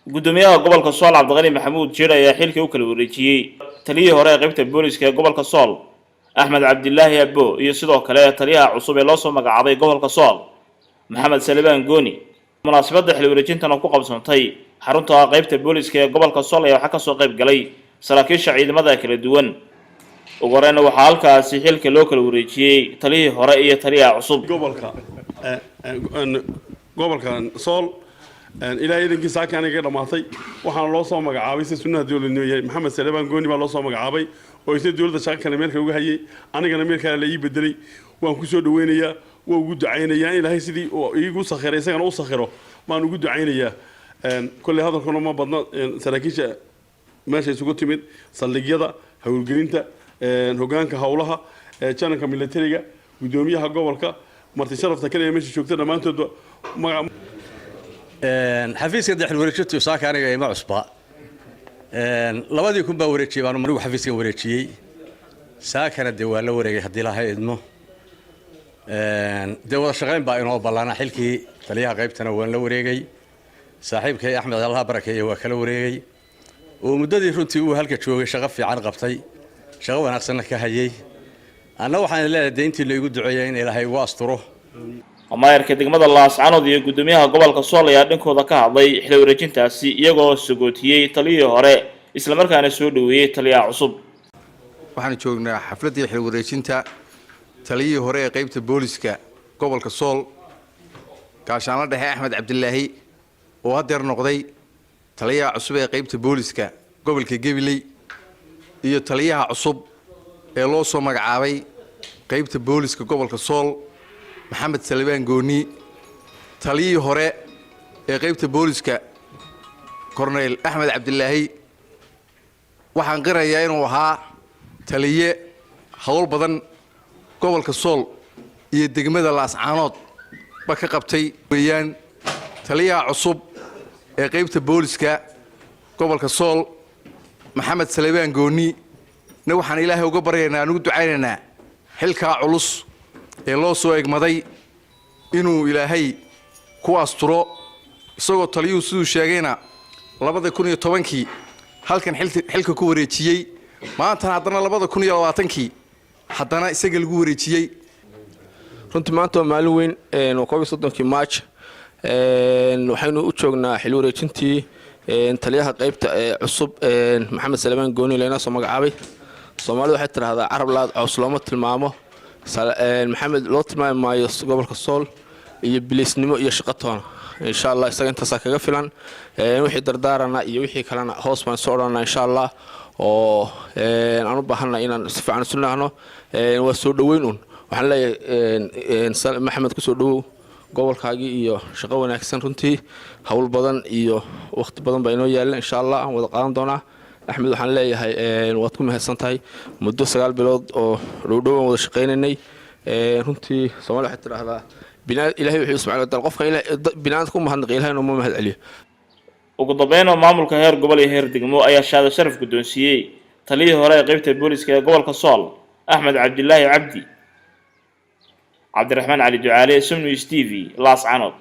gudoomiyaha gobolka Sool Cabdiqani Maxamuud Jir ayaa xilka u kala wareejiyay taliyihii hore ee qaybta booliska ee gobolka Sool Axmed Cabdillaahi Abbo iyo sidoo kale taliyaha cusub ee loo soo magacaabay gobolka Sool Maxamed Salibaan Gooni. munaasabadda xil wareejintan oo ku qabsantay xarunta qaybta booliska ee gobolka Sool ayaa waxa ka soo qayb galay saraakiisha ciidamada kala duwan. ugu horreyn waxaa halkaasi xilka loo kala wareejiyay taliyihii hore iyo taliyaha cusub gobolka Sool ilaahay idinkii saakana ka dhamaatay waxaan loo soo magacaabay si sunnada dawladnimo Maxamed Salibaan Gooni baa loo soo magacaabay oo isna dawladda shaqo kale meelka uga hayay anigana meelka la ii bedelay waan ku soo dhaweynayaa waa ugu ducaynayaa ilaahay sidii iigu sakhiray isagana u sakhiro baan ugu ducaynayaa kulli hadalkuna ma badna saraakiisha meesha isugu timid saldhigyada hawlgelinta hogaanka hawlaha jananka militariga gudoomiyaha gobolka marti sharafta kale ee meesha joogta dhamaantood xafiiska daxil wareejintu saaka aniga ima cusba labadii kun baa wareejiyay baan marigu xafiiska wareejiyay saakana de waa la wareegay hadii la hay'idmo de wada shaqeyn baa inoo ballana xilkii taliyaha qaybtana waan la wareegay saaxiibkay Axmed Allah barakeeye waa kala wareegay oo muddadii runtii uu halka joogay shaqo fiican qabtay shaqo wanaagsan ka hayay anna waxaan leeyahay intii la igu duceeyay in Ilaahay ugu asturo maayarka degmada Laascaanood iyo gudoomiyaha gobolka Sool ayaa dhankooda ka hadlay xil wareejintaasi iyagoo sagootiyay taliyihii hore isla markaana soo dhaweeyay taliyaha cusub. waxaan joognaa xafladii xil wareejinta taliyihii hore ee qaybta booliska gobolka Sool gaashaanle dhexe Axmed Cabdillaahi oo hadeer noqday taliyaha cusub ee qaybta booliska gobolka Gabiley iyo taliyaha cusub ee loo soo magacaabay qaybta booliska gobolka Sool Maxamed Salibaan Gooni taliyihii hore ee qaybta booliska Cornel Axmed Cabdillaahi waxaan qirayaa inuu ahaa taliye hawl badan gobolka Sool iyo degmada Laascaanood ba ka qabtay weeyaan taliyaha cusub ee qaybta booliska gobolka Sool Maxamed Salibaan Gooni waxaan Ilaahay uga baryaynaa anigu ducaynaynaa xilka culus ee loo soo egmaday inuu Ilaahay ku asturo isagoo taliyuu sidoo sheegayna 2010kii halkan xilka ku wareejiyay maanta haddana 2020kii haddana isaga lagu wareejiyay runtii maanta waa maalin weyn oo 13kii March waxaynu u joognaa xil wareejintii taliyaha qaybta cusub Maxamed Salibaan Gooni leena soo magacaabay Soomaalidu waxay tiraahdaa carab laad cusub lama tilmaamo maxamed loo tilmaami maayo gobolka Sool iyo bilisnimo iyo shaqo toona insha Allah isaga intaas kaga filan wixii dardaarana iyo wixii kalena hoos baan soo oranaa insha Allah oo aan u baahanaa inaan si fiican u naahno waa soo dhaweyn waxaan leeyahay maxamed ku soo dhawow gobolkaagi iyo shaqo wanaagsan runtii hawl badan iyo waqti badan baa inoo yaala insha Allah aan wada qaadan doonaa Axmed waxaan leeyahay waad ku mahadsantahay muddo 9 bilood oo dhowdhow wada shaqeynay runtii Soomaaliya waxay tiraahdaa Ilaahay wuxuu subxaanahu wa ta'aala qofka binaadka ku mahadnaq Ilaahay inuu mahad celiyo. ugu dambeyn maamulka heer gobol iyo heer degmo ayaa shahaado sharaf gudoonsiiyay taliyihii hore ee qaybta booliska ee gobolka Sool Axmed Cabdillaahi Cabdi Cabdiraxmaan Ali Ducaale Sumnu TV Laascaanood.